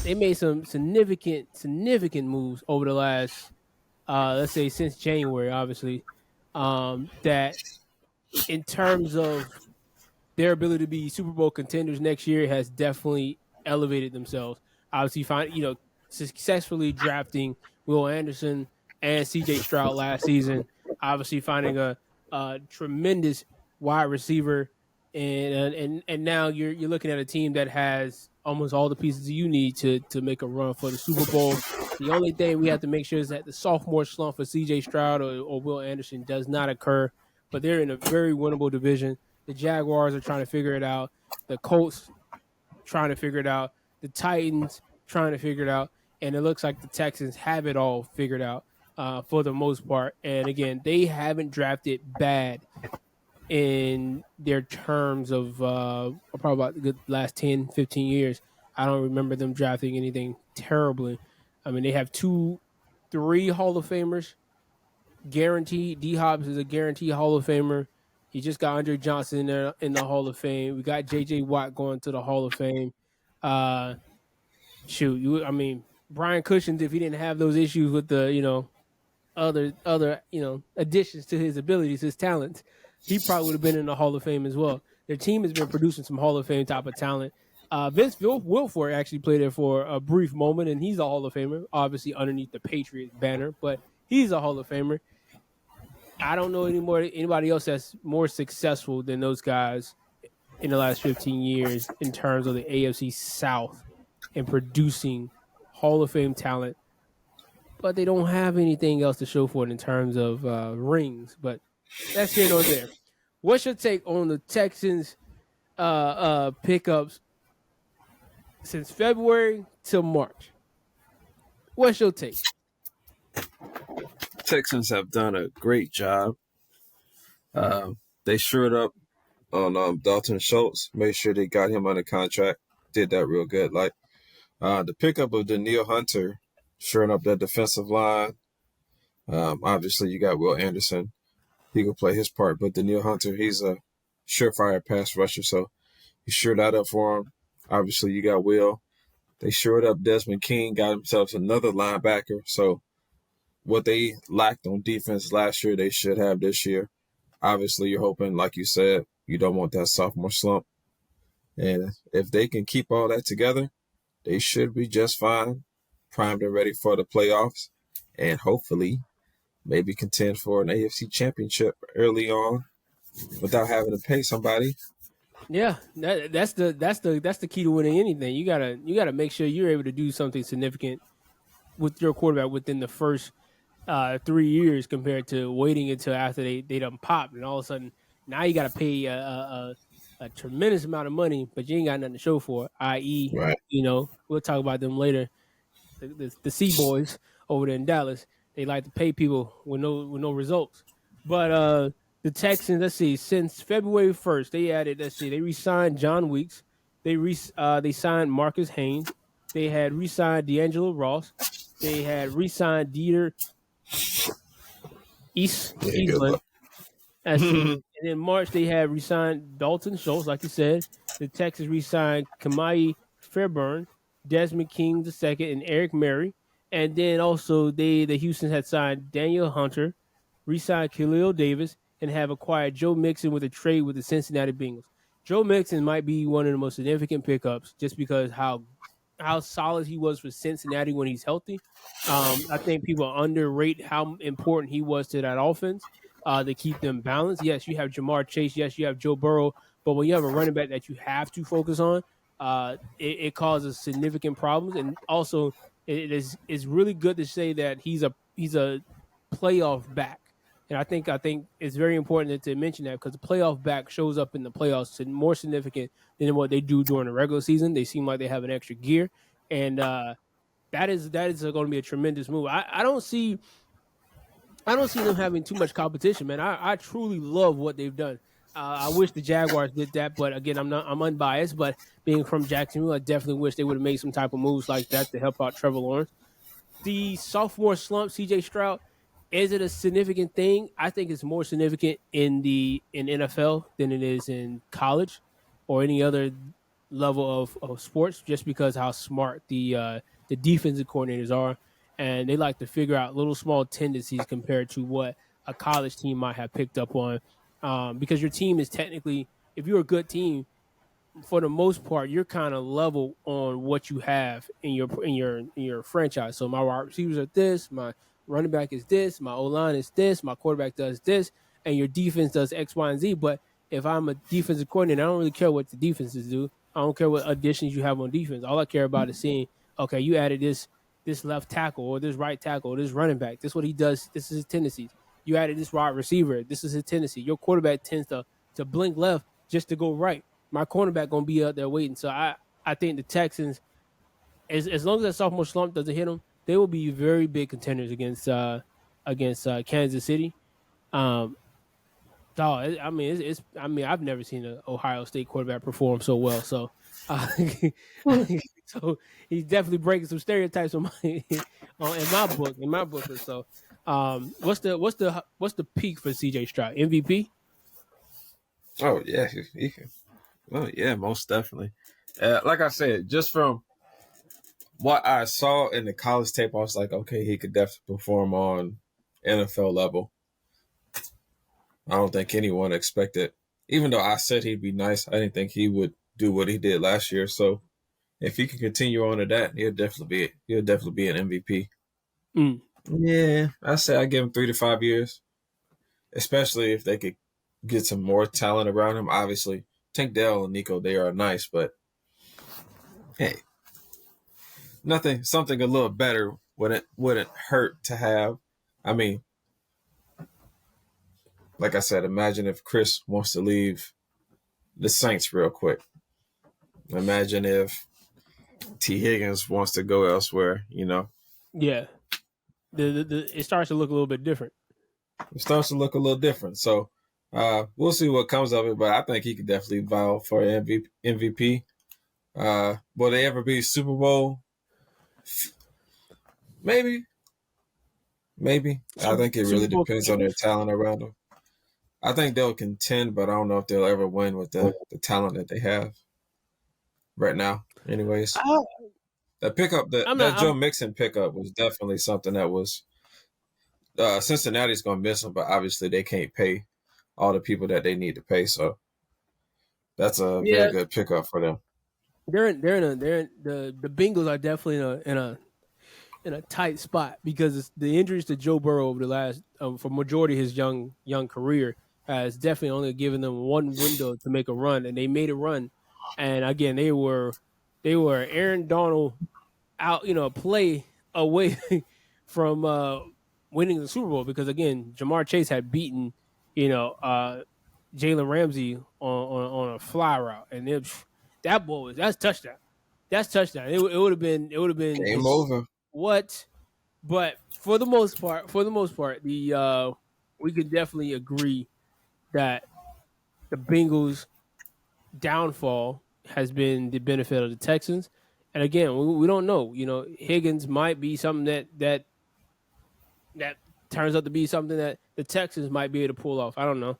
they made some significant moves over the last, let's say, since January, obviously. That in terms of their ability to be Super Bowl contenders next year has definitely elevated themselves. Obviously, successfully drafting Will Anderson and C.J. Stroud last season. Obviously, finding a tremendous wide receiver, and now you're looking at a team that has almost all the pieces you need to make a run for the Super Bowl. The only thing we have to make sure is that the sophomore slump for C.J. Stroud or Will Anderson does not occur. But they're in a very winnable division. The Jaguars are trying to figure it out. The Colts trying to figure it out. The Titans trying to figure it out. And it looks like the Texans have it all figured out for the most part. And again, they haven't drafted bad in their terms of probably about the last 10, 15 years. I don't remember them drafting anything terribly. I mean, they have 3 Hall of Famers guaranteed. D Hobbs is a guaranteed Hall of Famer. He just got Andre Johnson in there in the Hall of Fame. We got J.J. Watt going to the Hall of Fame. I mean, Brian Cushing, if he didn't have those issues with the other additions to his abilities, his talents, he probably would have been in the Hall of Fame as well. Their team has been producing some Hall of Fame type of talent. Vince Wilfork actually played there for a brief moment, and he's a Hall of Famer, obviously underneath the Patriots banner, but he's a Hall of Famer. I don't know anybody else that's more successful than those guys in the last 15 years in terms of the AFC South and producing Hall of Fame talent. But they don't have anything else to show for it in terms of rings. But that's here nor there. What's your take on the Texans pickups since February till March? What's your take? Texans have done a great job. They shored up on Dalton Schultz, made sure they got him under contract, did that real good. Like the pickup of Danielle Hunter, shoring up that defensive line. Obviously, you got Will Anderson. He can play his part, but Danielle Hunter, he's a surefire pass rusher, so you sure that up for him. Obviously, you got Will. They shored up Desmond King, got themselves another linebacker, so what they lacked on defense last year, they should have this year. Obviously, you're hoping, like you said, you don't want that sophomore slump. And if they can keep all that together, they should be just fine, primed and ready for the playoffs, and hopefully maybe contend for an AFC championship early on without having to pay somebody. Yeah, that's the key to winning anything. You gotta make sure you're able to do something significant with your quarterback within the first 3 years compared to waiting until after they done popped, and all of a sudden now you got to pay a tremendous amount of money, but you ain't got nothing to show for it. I.e., Right. We'll talk about them later. The C boys over there in Dallas, they like to pay people with no results. But the Texans, let's see, since February 1st, they re-signed John Weeks, they signed Marcus Haynes, they had re-signed D'Angelo Ross, they had re-signed Dieter Eastland. And in March, they had re-signed Dalton Schultz, like you said. The Texans re-signed Kamai Fairburn, Desmond King II, and Eric Murray. And then also the Houston had signed Daniel Hunter, re-signed Khalil Davis, and have acquired Joe Mixon with a trade with the Cincinnati Bengals. Joe Mixon might be one of the most significant pickups just because how solid he was for Cincinnati when he's healthy. I think people underrate how important he was to that offense to keep them balanced. Yes, you have Jamar Chase. Yes, you have Joe Burrow. But when you have a running back that you have to focus on, it causes significant problems. And also, it's really good to say that he's a playoff back. And I think it's very important to mention that because the playoff back shows up in the playoffs more significant than what they do during the regular season. They seem like they have an extra gear, and that is going to be a tremendous move. I don't see them having too much competition, man. I truly love what they've done. I wish the Jaguars did that, but again, I'm unbiased. But being from Jacksonville, I definitely wish they would have made some type of moves like that to help out Trevor Lawrence. The sophomore slump, C.J. Stroud. Is it a significant thing? I think it's more significant in NFL than it is in college or any other level of sports just because how smart the defensive coordinators are, and they like to figure out little small tendencies compared to what a college team might have picked up on. Because your team is technically, if you're a good team, for the most part, you're kind of level on what you have in your franchise. So my wide receivers are this, my running back is this, my O line is this, my quarterback does this, and your defense does X, Y, and Z. But if I'm a defensive coordinator, I don't really care what the defenses do. I don't care what additions you have on defense. All I care about is seeing, okay, you added this left tackle or this right tackle or this running back. This is what he does. This is his tendencies. You added this wide receiver. This is his tendency. Your quarterback tends to blink left just to go right. My cornerback gonna be out there waiting. So I think the Texans, as long as that sophomore slump doesn't hit them, they will be very big contenders against Kansas City. Um, I mean, I mean, I've never seen an Ohio State quarterback perform so well. So, uh, so he's definitely breaking some stereotypes on my in my book. So, what's the peak for CJ Stroud? MVP? Oh yeah, he can. Oh yeah, most definitely. Like I said, just from what I saw in the college tape, I was like, okay, he could definitely perform on NFL level. I don't think anyone expected, even though I said he'd be nice, I didn't think he would do what he did last year. So if he can continue on to that, he'll definitely be an MVP. Mm. Yeah, I say I give him 3 to 5 years, especially if they could get some more talent around him. Obviously, Tank Dell and Nico, they are nice, but hey, something a little better wouldn't hurt to have. I mean, like I said, imagine if Chris wants to leave the Saints real quick. Imagine if T. Higgins wants to go elsewhere. Yeah, it starts to look a little bit different. It starts to look a little different. So we'll see what comes of it, but I think he could definitely vie for MVP. Will they ever be Super Bowl? Maybe. I think it Super really Bowl depends on their contenders? talent around them. I think they'll contend, but I don't know if they'll ever win with the talent that they have right now. Anyways, I, that pickup, I'm that not. Joe Mixon pickup was definitely something that was Cincinnati's going to miss him, but obviously they can't pay all the people that they need to pay. So that's a very Yeah, good pickup for them. the Bengals are definitely in a tight spot because the injuries to Joe Burrow over the last for majority of his young career has definitely only given them one window to make a run, and they made a run. And again, they were Aaron Donald out, play away from winning the Super Bowl because again, Jamar Chase had beaten, Jalen Ramsey on a fly route, and that's touchdown. That's touchdown. It would have been Game just over. what, but for the most part, the we could definitely agree that the Bengals' downfall has been the benefit of the Texans. And again, we don't know. Higgins might be something that turns out to be something that the Texans might be able to pull off. I don't know.